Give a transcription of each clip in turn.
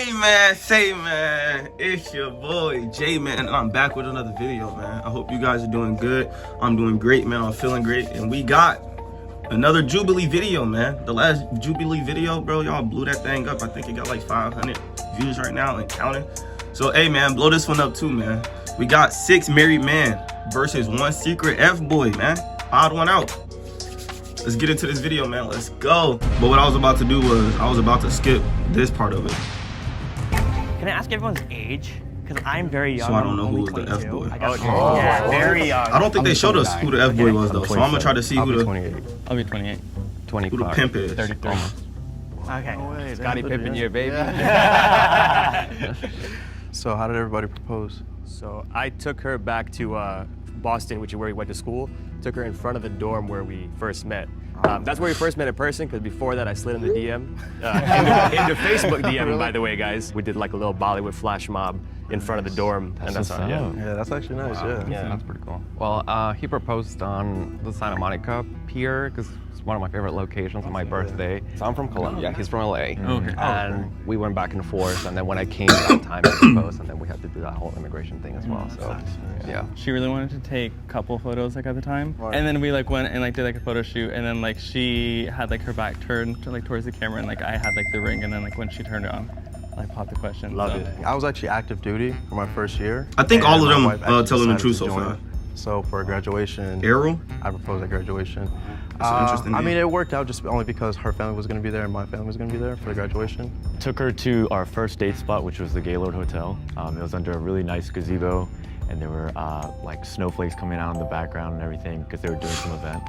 Say man, it's your boy Jman, and I'm back with another video, man. I hope you guys are doing good. I'm doing great, man. I'm feeling great, and we got another Jubilee video, man. The last Jubilee video, bro, y'all blew that thing up. I think it got like 500 views right now and counting. So, hey, man, blow this one up too, man. We got 6 married men versus 1 secret F-boy, man. Odd one out. Let's get into this video, man. Let's go. But what I was about to do was I was about to skip this part of it. Can I ask everyone's age? Because I'm very young. So I don't know who was the F-boy. Yeah, very young. I don't think they showed us who the F-boy was, though. So I'm going to try to see who the 28. I'll be 28. 25. Who the pimp is. 33. Okay. No way, Scottie Pippen year, baby. So how did everybody propose? So I took her back to Boston, which is where we went to school. Took her in front of the dorm where we first met. That's where we first met in person, because before that I slid in the DM. Into Facebook DM, by the way, guys. We did like a little Bollywood flash mob in front of the dorm. That's that's actually nice, yeah. That's pretty cool. Well, he proposed on the Santa Monica Pier, because it's one of my favorite locations on my birthday. So I'm from Colombia, he's from LA. Okay. And we went back and forth, and then when I came that time, he proposed, and then we had to do that whole immigration thing as well, so yeah. She really wanted to take a couple photos like at the time. Right. And then we like went and like did like a photo shoot, and then like she had like her back turned to, like towards the camera, and like I had like the ring, and then like when she turned it on, I popped the question. Love it. I was actually active duty for my first year. I think all of them telling the truth so far. So for graduation, Errol? I proposed at graduation. That's an interesting I name. mean, it worked out just only because her family was going to be there and my family was going to be there for the graduation. Took her to our first date spot, which was the Gaylord Hotel. It was under a really nice gazebo, and there were like snowflakes coming out in the background and everything because they were doing some event.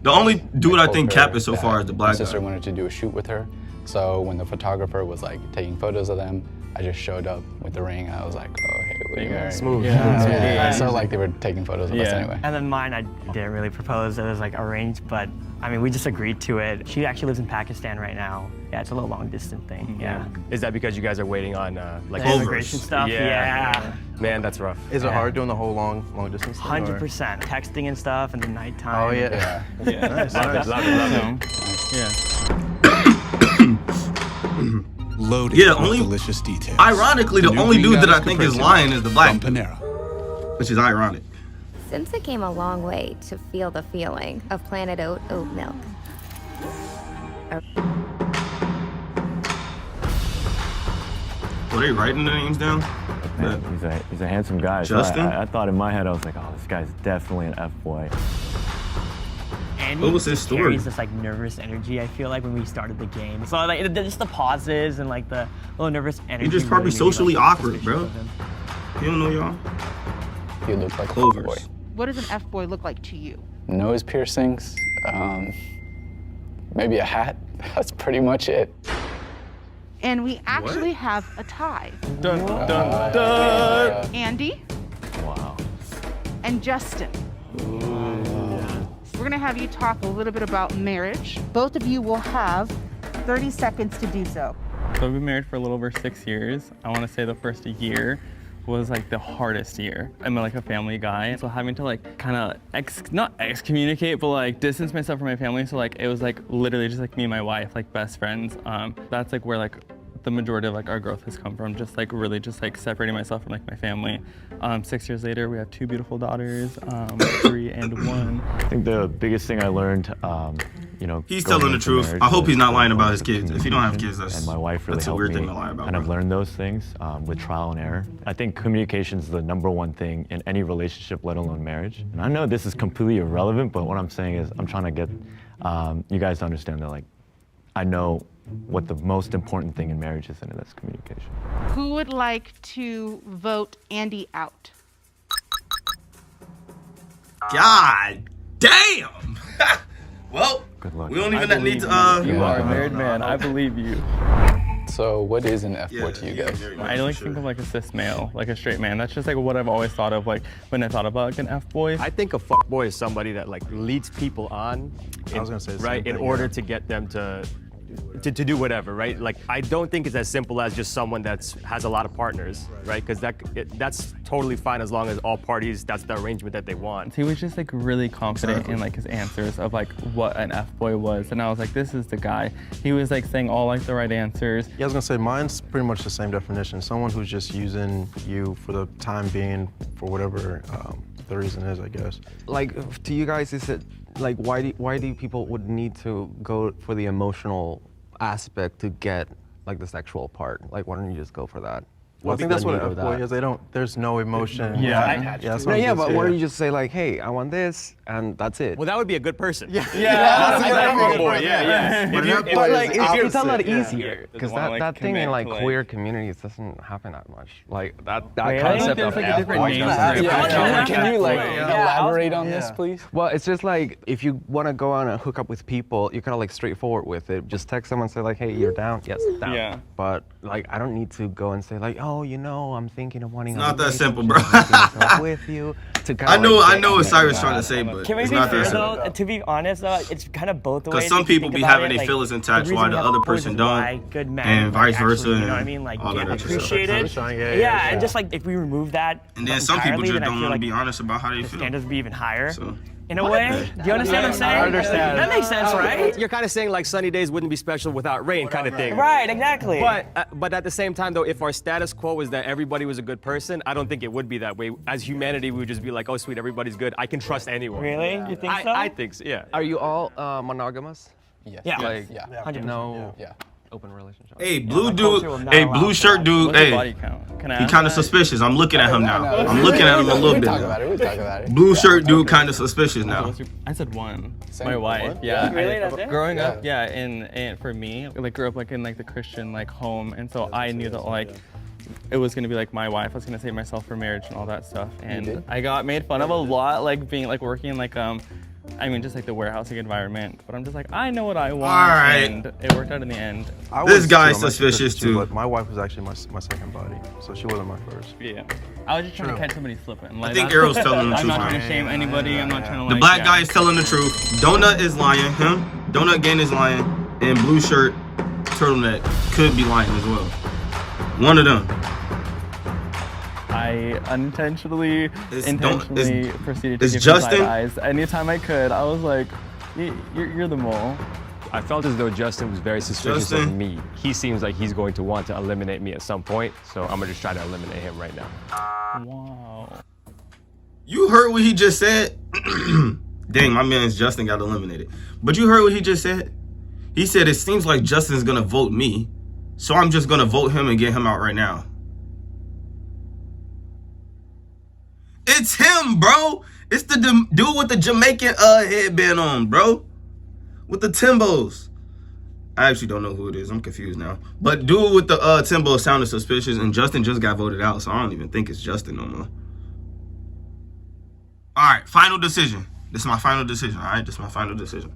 The only dude I think Cap is so far is the black My sister guy. wanted to do a shoot with her, so when the photographer was like taking photos of them, I just showed up with the ring. I was like, oh, hey, what are you wearing? Smooth. Yeah. So like they were taking photos of us anyway. And then mine, I didn't really propose. It was like arranged, but I mean, we just agreed to it. She actually lives in Pakistan right now. Yeah, it's a little long distance thing. Yeah. Is that because you guys are waiting on like The immigration stuff? Yeah. Man, that's rough. Is it hard doing the whole long distance thing? 100%. Texting and stuff, and the nighttime. Oh, yeah. Nice. Love it. Yeah. Loaded Yeah, with only delicious details. Ironically, the only dude that I think is lying is the black dude, Panera. which is ironic. Since it came a long way to feel the feeling of Planet Oat oat milk. Were they writing the names down? Man, he's a handsome guy. Justin? So I thought in my head, I was like, oh, this guy's definitely an F-boy. And What was his story? Carries this like nervous energy. I feel like when we started the game, so like just the pauses and like the little nervous energy. He just probably really made me, socially like, awkward, suspicious bro. of him. You don't know y'all? You look like a Clovers. boy. What does an F-boy look like to you? Nose piercings, maybe a hat. That's pretty much it. And we actually have a tie. Dun, dun, dun. Andy Wow. and Justin. We're gonna have you talk a little bit about marriage. Both of you will have 30 seconds to do so. So we've been married for a little over 6 years. I want to say the first year was like the hardest year. I'm like a family guy, so having to like kind of not excommunicate, but like distance myself from my family. So like it was like literally just like me and my wife, like best friends. That's like where like the majority of like our growth has come from, just like really just like separating myself from like my family. 6 years later, we have 2 beautiful daughters, 3 and 1. I think the biggest thing I learned, you know, He's going telling the into truth. marriage I hope he's not was lying about one his of the kids. If you don't have kids, and my wife really that's a helped weird me, thing to lie about, and I've bro. learned those things with trial and error. I think communication is the #1 thing in any relationship, let alone marriage. And I know this is completely irrelevant, but what I'm saying is I'm trying to get you guys to understand that, like, I know what the most important thing in marriage is, and that's communication. Who would like to vote Andy out? God damn! Well, Good luck. we don't even need to, You are a married man. I believe you. So what is an F-boy to you guys? I like think of like a cis male, like a straight man. That's just like what I've always thought of, like when I thought about like an F-boy. I think a fuckboy is somebody that like leads people on. I was gonna say the same right thing, in order yeah. to get them to to do whatever, right? Like, I don't think it's as simple as just someone that has a lot of partners, right? Because that's totally fine as long as all parties, that's the arrangement that they want. He was just like really confident in like his answers of like what an F-boy was, and I was like, this is the guy. He was like saying all like the right answers. Yeah, I was gonna say mine's pretty much the same definition. Someone who's just using you for the time being, for whatever the reason is, I guess. Like, to you guys, is it like why do people would need to go for the emotional aspect to get like the sexual part? Like, why don't you just go for that? Well, I think that's what an F-boy is. There's no emotion. Yeah. But why don't you just say like, hey, I want this, and that's it? Well, that would be a good person. Yeah. That's a boy. Yeah. But like, it's a lot Yeah. easier because Doesn't wanna, that like, thing in commit like to, like- queer communities doesn't happen that much. Like that Really? concept There's of like a different F-boy. name for it. Yeah, can you like Yeah. elaborate on this, please? Well, it's just like if you want to go on and hook up with people, you're kind of like straightforward with it. Just text someone, say like, hey, you're down? Yes, down. Yeah. But like, I don't need to go and say like, oh, I'm thinking of wanting. It's not that simple, bro. With you. I know what Cyrus trying to say, but Can we it's be not fair that simple. though? To be honest though, it's kind of both ways. Because some if you people think be about having it, their like, feelings intact reason while we the have other boys person is don't, why good men, and like, vice versa, actually, you know and what I mean? Like all that get extra stuff. appreciated. Yeah, And just like if we remove that, And then some people entirely, just then I don't feel want to like be honest about how they the feel. standards would be even higher. So, In a way, do you understand what I'm saying? I understand. That makes sense, right? You're kind of saying like sunny days wouldn't be special without rain, kind of thing. Right, exactly. But at the same time, though, if our status quo was that everybody was a good person, I don't think it would be that way. As humanity, we would just be like, oh, sweet, everybody's good. I can trust anyone. Really? You think so? I think so. Yeah. Are you all monogamous? Yes. Yeah. Like, Yeah. 100%. no Yeah. open relationship. hey, blue my culture will dude, not hey, allow blue for shirt that. dude, What's the body hey, count? Can I he ask kind of that? suspicious. I'm looking at him now. No, I'm looking at him a little We bit talk now. about it. We talk about it. Blue shirt dude kind of suspicious now. I said one. Same. My wife. One? Yeah. Really? That's it? Growing up, yeah, and for me, like grew up like in like the Christian like home, and so I knew that like it was gonna be like my wife. I was gonna save myself for marriage and all that stuff. And I got made fun of a lot, like being like working in like I mean, just like the warehousing environment. But I'm just like, I know what I want. All right. And it worked out in the end. This guy's I'm suspicious too. But my wife was actually my second body, so she wasn't my first. Yeah. I was just trying to catch somebody slipping. Like, I think that's- Arrow's telling the I'm truth not now. trying to shame anybody. I'm not trying to like. The black yeah. guy is telling the truth. Donut is lying. Him, Donut Gang is lying, and blue shirt, turtleneck could be lying as well. One of them. I unintentionally, intentionally proceeded to is give Justin- him side eyes. Anytime I could, I was like, you're the mole. I felt as though Justin was very suspicious of Justin? me. He seems like he's going to want to eliminate me at some point, so I'm gonna just try to eliminate him right now. Wow. You heard what he just said? Dang, my man's Justin got eliminated. But you heard what he just said? He said, it seems like Justin's gonna vote me, so I'm just gonna vote him and get him out right now. It's him, bro. It's the dude with the Jamaican headband on, bro. With the Timbos. I actually don't know who it is. I'm confused now. But dude with the Timbos sounded suspicious, and Justin just got voted out, so I don't even think it's Justin no more. All right, final decision. This is my final decision, all right? This is my final decision.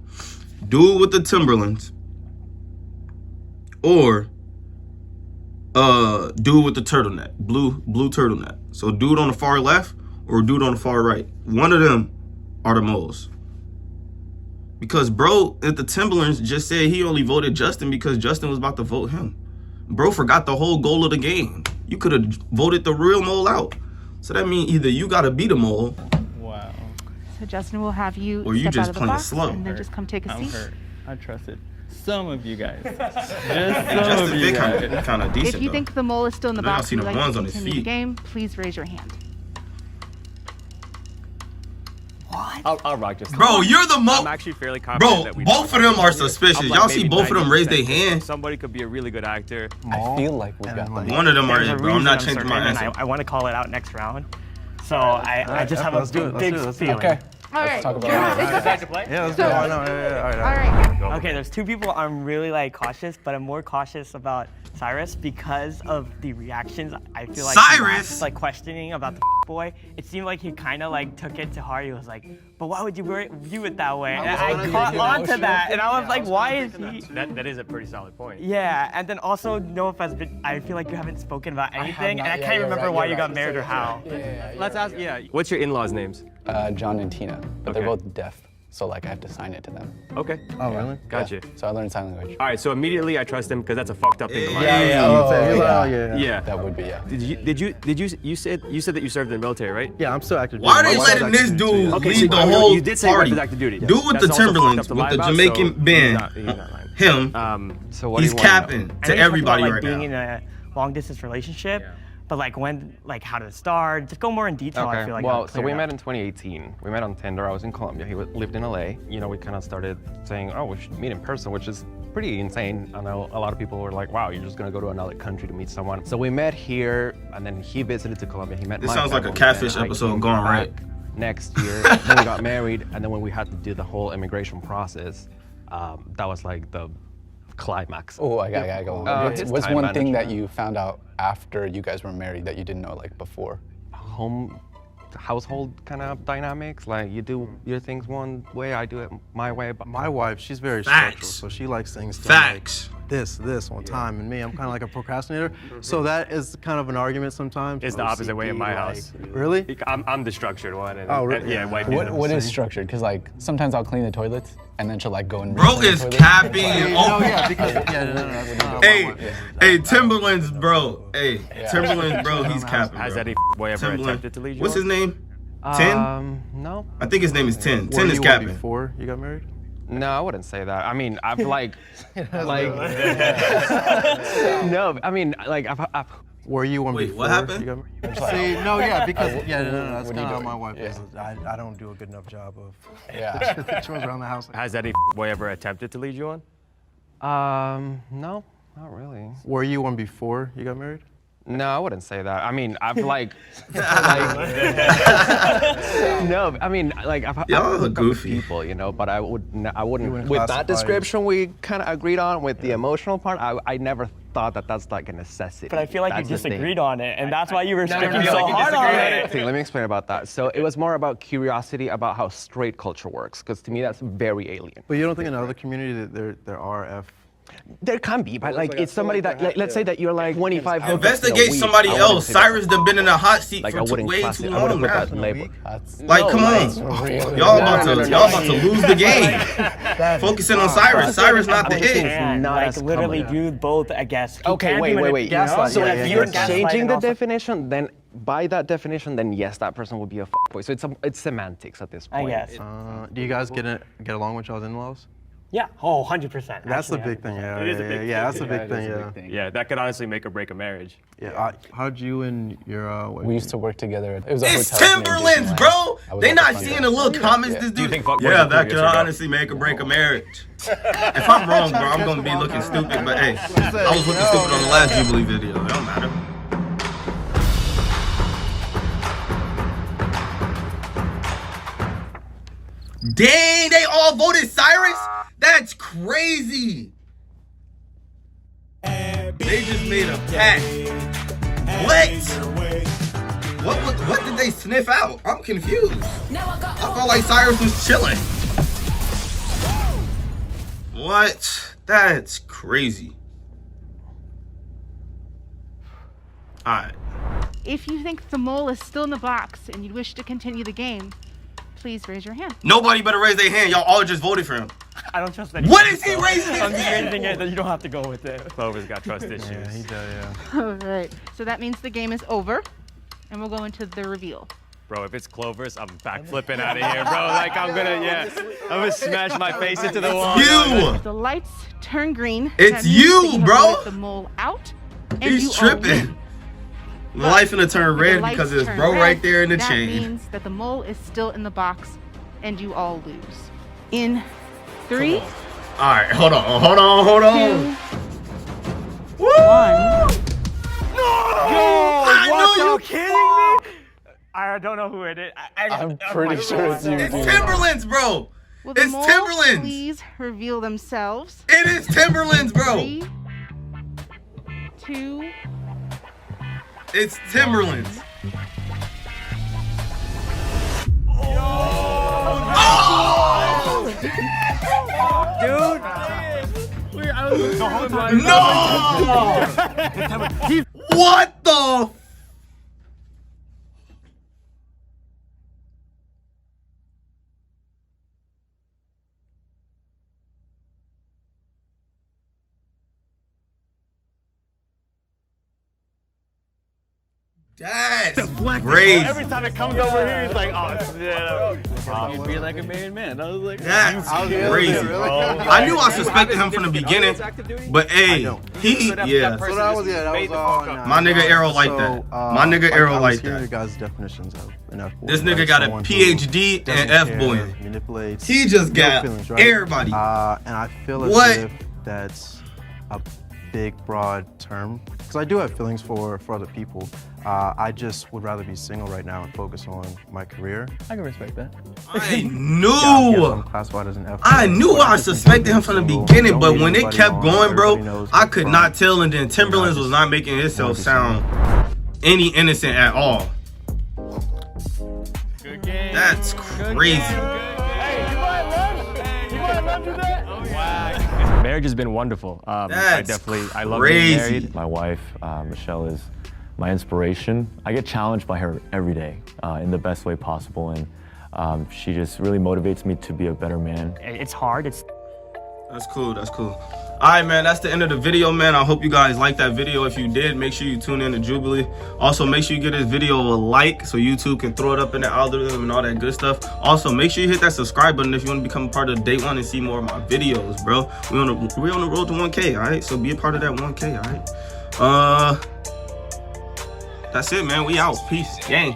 Dude with the Timberlands or dude with the turtleneck, blue turtleneck. So dude on the far left or dude on the far right. One of them are the moles. Because bro at the Timberlands just said he only voted Justin because Justin was about to vote him. Bro forgot the whole goal of the game. You could have voted the real mole out. So that means either you got to be the mole. Wow. So Justin will have you Or you step just out of the playing box slow. and then just come take a I'm seat. hurt. I trusted some of you guys. Just And some Justin of you did guys. kind of decent If you though. think the mole is still in the Now I box see and the you'd like ones to on his continue the feet. game, please raise your hand. I'll rock Justin. Bro, you're the I'm mole. actually fairly confident Bro, that we both of them are suspicious. I'm like Y'all see maybe both of them raise their 90%. hand. Somebody could be a really good actor. I feel like we got them. One of them There's are, a bro. I'm not reason changing my certain, and answer. I want to call it out next round. So I just have a big feeling. Okay. All right. talk about it. Yeah, let's do it. Why not? Yeah, all right. All right. Okay, there's two people I'm really like cautious, but I'm more cautious about Cyrus because of the reactions. I feel like Cyrus? like questioning about the boy. It seemed like he kind of like took it to heart. He was like, "But why would you view it that way?" And I caught on to that, and I was like, "Why is he?" That is a pretty solid point. Yeah, and then also no offense, but I feel like you haven't spoken about anything, not. and I Yeah, can't you're remember right, why you're you got right. married or how. Let's ask. Yeah. What's your in-laws' names? John and Tina, but they're Okay. both deaf. So like I have to sign it to them. Okay. Oh, really? Gotcha. So I learned sign language. All right, so immediately I trust him because that's a fucked up thing to lie. Yeah. That would be, yeah. You said that you served in the military, right? Yeah, I'm still active. Why are duty. they My wife's letting this active duty, dude too. Okay, lead so the whole you did say party? you were active duty. Dude with That's the also fucked Timberlands, up to with lie the about, Jamaican so band, he's not lying. him, So what he's do you wanna know? capping I know to you talked everybody about, right being now. in a long distance relationship, but like how did it start? Just go more in detail. I feel like. Well, so we met in 2018. We met on Tinder. I was in Colombia. He lived in LA. You know, we kind of started saying, oh, we should meet in person, which is pretty insane. I know a lot of people were like, wow, you're just gonna go to another country to meet someone. So we met here, and then he visited to Colombia. He met This my sounds like a family, catfish and I episode came gone back right. Next year, then we got married, and then when we had to do the whole immigration process, that was like the climax. Oh, I gotta go. What's one thing that you found out after you guys were married that you didn't know like before? Household kind of dynamics, like you do your things one way, I do it my way. But My wife, she's very Facts. structural, so she likes things to Facts. like this on time, and me, I'm kind of like a procrastinator. So that is kind of an argument sometimes. It's the opposite way in my house. Really? I'm the structured one. And, Oh, really? and, yeah, wife. What is structured? Because like sometimes I'll clean the toilets and then she'll like go and Bro re-clean the is toilet. capping. Oh yeah, because no, that's kind of Hey, my wife. hey, Timberlands, bro. Hey, Timberlands, bro. He's capping. Has Bro. any boy ever Timberland. attempted to lead you What's on? his name? 10? No. I think his name is 10. Were 10 is you one capping. before you got married? No, I wouldn't say that. I mean, I've like, no, I mean, like, I've Were you one Wait, before what happened? you got married? See, no, yeah, because no, that's what kind are you of how doing? my wife Yeah. is. I don't do a good enough job of Yeah. the chores around the house. Has any boy ever attempted to lead you on? no, not really. Were you one before you got married? No, I wouldn't say that. I mean, I've like, no, I mean, like, I've Y'all are hooked up with goofy. people, you know, but I wouldn't wouldn't with classify that description we kind of agreed on. With the emotional part, I never thought that that's like a necessity. But I feel like That's you the thing. disagreed on it, and that's why you were No, stripping no, so no, hard on it. Okay, let me explain about that. So it was more about curiosity about how straight culture works, because to me that's very alien. But you don't think in another community that there are There can be, but like it's somebody that, like, let's say that you're like 25. Investigate somebody else. Cyrus done been in a hot seat for way too long now. Like, come on. Y'all about to lose the game. Focusing on Cyrus. Cyrus not the it. Like literally do both, I guess. You Okay, can wait, do it, wait. you know? So Yeah, if yeah, you're yeah. changing the Gaslighting also- definition, then by that definition, then yes, that person would be a fuckboy. So it's semantics at this I point. guess. Do you guys get along with y'all's in-laws? Yeah. Oh, 100%. That's the Actually, big thing. Yeah, It is a big yeah, thing. that's a big thing. Yeah. Yeah, that could honestly make or break a marriage. Yeah. How'd you and your wife? We used to work together. It was a It's hotel named Timberlands, Jman. bro. I was They at the not front seeing desk. the little comments this Do you dude. think fuckboys Yeah, are that cool? could Yes or no? honestly make or break a marriage. If I'm wrong, bro, I'm gonna be looking stupid. But hey, I was looking stupid on the last Jubilee video. It don't matter. Dang, they all voted Cyrus? That's crazy. They just made a pact. What did they sniff out? I'm confused. I felt like Cyrus was chilling. What? That's crazy. Alright. If you think the mole is still in the box and you wish to continue the game, please raise your hand. Nobody better raise their hand. Y'all all just voted for him. I don't trust anyone. What is he raising his I'm just hand? raising it that you don't have to go with it. Clover's got trust issues. Yeah, he does. Yeah. All right. So that means the game is over, and we'll go into the reveal. Bro, if it's Clover's, I'm backflipping out of here, bro. Like, I'm gonna smash my face into the wall. You! The lights turn green. It's that means you, that you have bro. voted the mole out, and He's you all tripping. win. The light finna turn If the red lights because it's turn bro red, right there in the that chain. means that the mole is still in the box, and you all lose. In 3, Alright, hold on. 2, 1. What? Are you kidding me? I don't know who it is. I'm pretty sure it's you, It's dude. Timberlands, bro. Will the It's moles Timberlands. please reveal themselves? It is Timberlands, bro. 3, 2, It's Timberlands. Dude. No! What the? That's crazy. Every time it comes over here, he's like, oh, yeah. You'd be like a married man. I was like, That's crazy. I knew I suspected him from the beginning, but hey, yeah. So that was My nigga Arrow like that. My nigga Arrow like Your that. guys' definitions of an F-boy. This nigga got a PhD in F-boy. Manipulates. He just got feelings, right? everybody. And I feel as What? if that's a big, broad term. Because I do have feelings for other people. I just would rather be single right now and focus on my career. I can respect that. I knew. I'm classified as an F-boy. I knew I suspected him from the beginning, but when it kept going, bro, I could not tell. And then Timberlands was not making himself sound any innocent at all. Good game. That's crazy. Hey, you might love do that. Oh, wow. Marriage has been wonderful. I love crazy. being married. My wife, Michelle, is my inspiration. I get challenged by her every day in the best way possible, and she just really motivates me to be a better man. It's hard. That's cool. That's cool. All right, man. That's the end of the video, man. I hope you guys liked that video. If you did, make sure you tune in to Jubilee. Also, make sure you give this video a like so YouTube can throw it up in the algorithm and all that good stuff. Also, make sure you hit that subscribe button if you want to become a part of Day One and see more of my videos, bro. We're on the road to 1K, all right? So be a part of that 1K, all right? That's it, man. We out. Peace. Gang.